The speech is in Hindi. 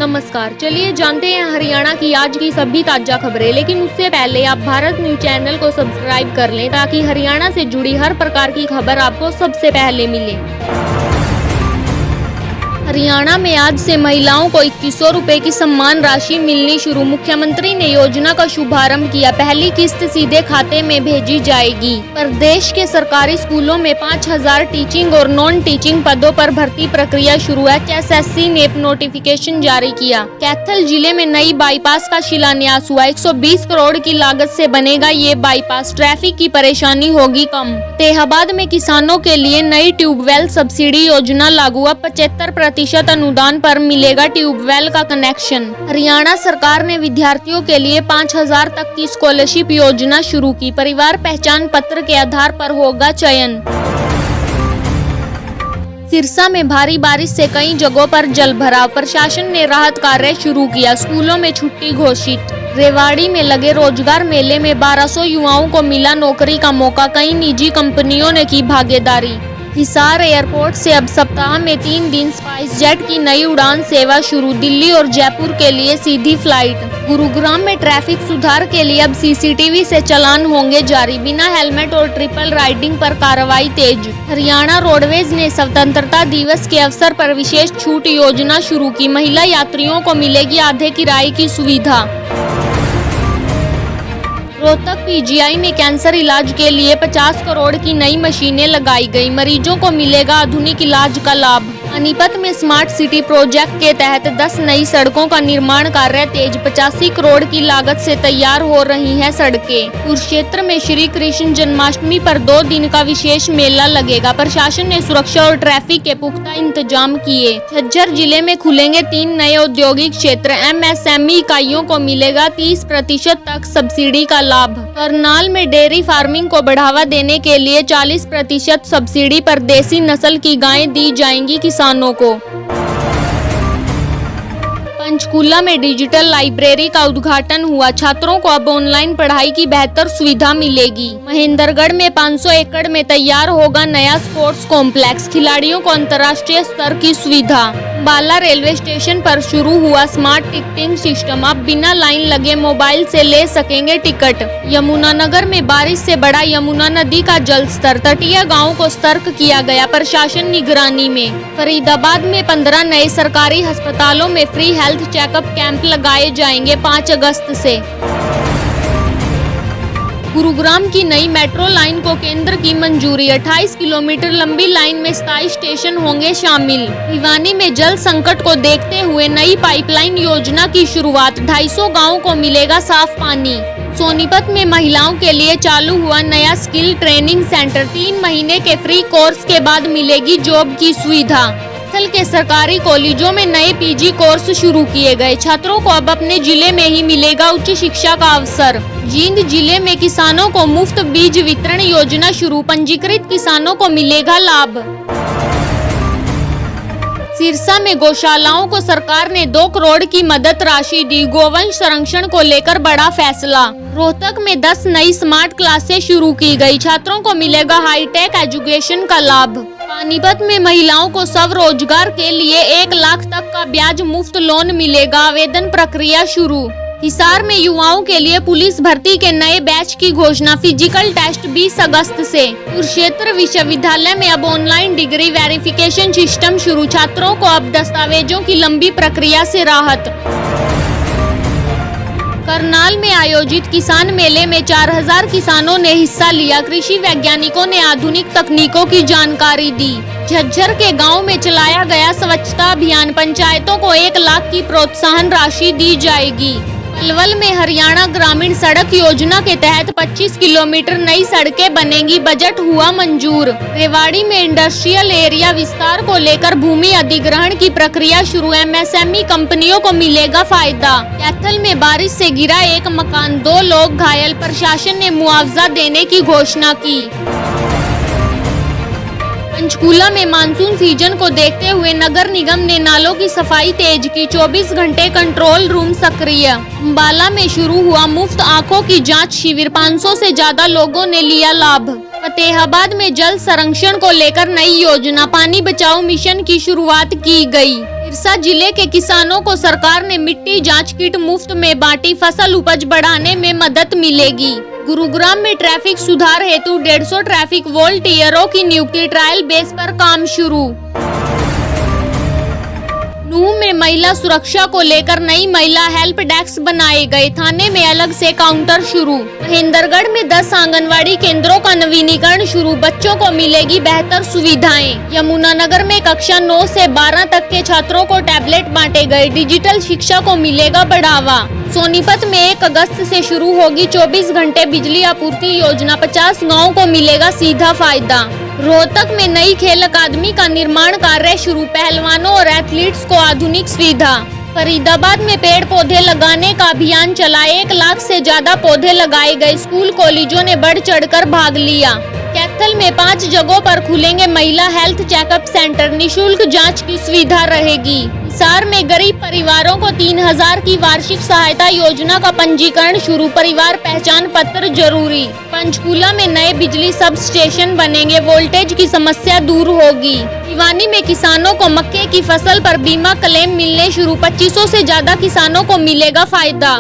नमस्कार, चलिए जानते हैं हरियाणा की आज की सभी ताजा खबरें। लेकिन उससे पहले आप भारत न्यूज चैनल को सब्सक्राइब कर लें ताकि हरियाणा से जुड़ी हर प्रकार की खबर आपको सबसे पहले मिले। हरियाणा में आज से महिलाओं को 2100 रुपए की सम्मान राशि मिलनी शुरू। मुख्यमंत्री ने योजना का शुभारंभ किया। पहली किस्त सीधे खाते में भेजी जाएगी। प्रदेश के सरकारी स्कूलों में 5000 टीचिंग और नॉन टीचिंग पदों पर भर्ती प्रक्रिया शुरू है। HSSC ने नोटिफिकेशन जारी किया। कैथल जिले में नई बाईपास का शिलान्यास हुआ। 120 करोड़ की लागत से बनेगा ये बाईपास। ट्रैफिक की परेशानी होगी कम। फतेहाबाद में किसानों के लिए नई ट्यूबवेल सब्सिडी योजना लागू। 75% अनुदान पर मिलेगा ट्यूबवेल का कनेक्शन। हरियाणा सरकार ने विद्यार्थियों के लिए 5000 तक की स्कॉलरशिप योजना शुरू की। परिवार पहचान पत्र के आधार पर होगा चयन। सिरसा में भारी बारिश से कई जगहों पर जलभराव। प्रशासन ने राहत कार्य शुरू किया। स्कूलों में छुट्टी घोषित। रेवाड़ी में लगे रोजगार मेले में 1200 युवाओं को मिला नौकरी का मौका। कई निजी कंपनियों ने की भागीदारी। हिसार एयरपोर्ट से अब सप्ताह में 3 दिन स्पाइस जेट की नई उड़ान सेवा शुरू। दिल्ली और जयपुर के लिए सीधी फ्लाइट। गुरुग्राम में ट्रैफिक सुधार के लिए अब CCTV से चालान होंगे जारी। बिना हेलमेट और ट्रिपल राइडिंग पर कार्रवाई तेज। हरियाणा रोडवेज ने स्वतंत्रता दिवस के अवसर पर विशेष छूट योजना शुरू की। महिला यात्रियों को मिलेगी आधे किराए की सुविधा। रोहतक PGI में कैंसर इलाज के लिए 50 करोड़ की नई मशीनें लगाई गई। मरीजों को मिलेगा आधुनिक इलाज का लाभ। पानीपत में स्मार्ट सिटी प्रोजेक्ट के तहत 10 नई सड़कों का निर्माण कार्य तेज। 85 करोड़ की लागत से तैयार हो रही हैं सड़कें। कुरुक्षेत्र में श्री कृष्ण जन्माष्टमी पर 2 दिन का विशेष मेला लगेगा। प्रशासन ने सुरक्षा और ट्रैफिक के पुख्ता इंतजाम किए। झज्जर जिले में खुलेंगे 3 नए औद्योगिक क्षेत्र। MSME इकाइयों को मिलेगा 30% तक सब्सिडी का लाभ। करनाल में डेयरी फार्मिंग को बढ़ावा देने के लिए 40% सब्सिडी पर देसी नस्ल की गायें दी जाएंगी किसानों को। पंचकूला में डिजिटल लाइब्रेरी का उद्घाटन हुआ। छात्रों को अब ऑनलाइन पढ़ाई की बेहतर सुविधा मिलेगी। महेंद्रगढ़ में 500 एकड़ में तैयार होगा नया स्पोर्ट्स कॉम्प्लेक्स। खिलाड़ियों को अंतर्राष्ट्रीय स्तर की सुविधा। बाला रेलवे स्टेशन पर शुरू हुआ स्मार्ट टिकटिंग सिस्टम। अब बिना लाइन लगे मोबाइल से ले सकेंगे टिकट। यमुनानगर में बारिश से बढ़ा यमुना नदी का जलस्तर। तटीय गांवों को सतर्क किया गया। प्रशासन निगरानी में। फरीदाबाद में 15 नए सरकारी अस्पतालों में फ्री हेल्थ चेकअप कैंप लगाए जाएंगे 5 अगस्त से। गुरुग्राम की नई मेट्रो लाइन को केंद्र की मंजूरी। 28 किलोमीटर लंबी लाइन में 27 स्टेशन होंगे शामिल। भिवानी में जल संकट को देखते हुए नई पाइपलाइन योजना की शुरुआत। 250 गांवों को मिलेगा साफ पानी। सोनीपत में महिलाओं के लिए चालू हुआ नया स्किल ट्रेनिंग सेंटर। 3 महीने के फ्री कोर्स के बाद मिलेगी जॉब की सुविधा। कैथल के सरकारी कॉलेजों में नए PG कोर्स शुरू किए गए। छात्रों को अब अपने जिले में ही मिलेगा उच्च शिक्षा का अवसर। जींद जिले में किसानों को मुफ्त बीज वितरण योजना शुरू। पंजीकृत किसानों को मिलेगा लाभ। सिरसा में गौशालाओं को सरकार ने 2 करोड़ की मदद राशि दी। गोवंश संरक्षण को लेकर बड़ा फैसला। रोहतक में 10 नई स्मार्ट क्लासें शुरू की गई। छात्रों को मिलेगा हाईटेक एजुकेशन का लाभ। पानीपत में महिलाओं को स्वरोजगार के लिए 1 लाख तक का ब्याज मुफ्त लोन मिलेगा। आवेदन प्रक्रिया शुरू। हिसार में युवाओं के लिए पुलिस भर्ती के नए बैच की घोषणा। फिजिकल टेस्ट 20 अगस्त से। कुरुक्षेत्र विश्वविद्यालय में अब ऑनलाइन डिग्री वेरिफिकेशन सिस्टम शुरू। छात्रों को अब दस्तावेजों की लंबी प्रक्रिया से राहत। करनाल में आयोजित किसान मेले में 4000 किसानों ने हिस्सा लिया। कृषि वैज्ञानिकों ने आधुनिक तकनीकों की जानकारी दी। झज्जर के गांव में चलाया गया स्वच्छता अभियान। पंचायतों को 1 लाख की प्रोत्साहन राशि दी जाएगी। पलवल में हरियाणा ग्रामीण सड़क योजना के तहत 25 किलोमीटर नई सड़कें बनेंगी। बजट हुआ मंजूर। रेवाड़ी में इंडस्ट्रियल एरिया विस्तार को लेकर भूमि अधिग्रहण की प्रक्रिया शुरू। MSME कंपनियों को मिलेगा फायदा। कैथल में बारिश से गिरा एक मकान। 2 लोग घायल। प्रशासन ने मुआवजा देने की घोषणा की। पंचकूला में मानसून सीजन को देखते हुए नगर निगम ने नालों की सफाई तेज की। 24 घंटे कंट्रोल रूम सक्रिय। अंबाला में शुरू हुआ मुफ्त आंखों की जांच शिविर। 500 से ज्यादा लोगों ने लिया लाभ। फतेहाबाद में जल संरक्षण को लेकर नई योजना। पानी बचाओ मिशन की शुरुआत की गई। सिरसा जिले के किसानों को सरकार ने मिट्टी जांच किट मुफ्त में बांटी, फसल उपज बढ़ाने में मदद मिलेगी। गुरुग्राम में ट्रैफिक सुधार हेतु 150 ट्रैफिक वॉलंटियरों की नियुक्ति, ट्रायल बेस पर काम शुरू। नूंह में महिला सुरक्षा को लेकर नई महिला हेल्प डेस्क बनाए गए, थाने में अलग से काउंटर शुरू। महेंद्रगढ़ में 10 आंगनवाड़ी केंद्रों का नवीनीकरण शुरू, बच्चों को मिलेगी बेहतर सुविधाएं। यमुनानगर में कक्षा 9 से 12 तक के छात्रों को टैबलेट बांटे गए, डिजिटल शिक्षा को मिलेगा बढ़ावा। सोनीपत में 1 अगस्त से शुरू होगी 24 घंटे बिजली आपूर्ति योजना, 50 गाँव को मिलेगा सीधा फायदा। रोहतक में नई खेल अकादमी का निर्माण कार्य शुरू, पहलवानों और एथलीट्स को आधुनिक सुविधा। फरीदाबाद में पेड़ पौधे लगाने का अभियान चला, 1 लाख से ज्यादा पौधे लगाए गए, स्कूल कॉलेजों ने बढ़ चढ़कर भाग लिया। कैथल में 5 जगहों पर खुलेंगे महिला हेल्थ चेकअप सेंटर, निशुल्क जांच की सुविधा रहेगी। हिसार में गरीब परिवारों को 3000 की वार्षिक सहायता योजना का पंजीकरण शुरू, परिवार पहचान पत्र जरूरी। पंचकूला में नए बिजली सब स्टेशन बनेंगे, वोल्टेज की समस्या दूर होगी। भिवानी में किसानों को मक्के की फसल पर बीमा क्लेम मिलने शुरू, 2500 से ज्यादा किसानों को मिलेगा फायदा।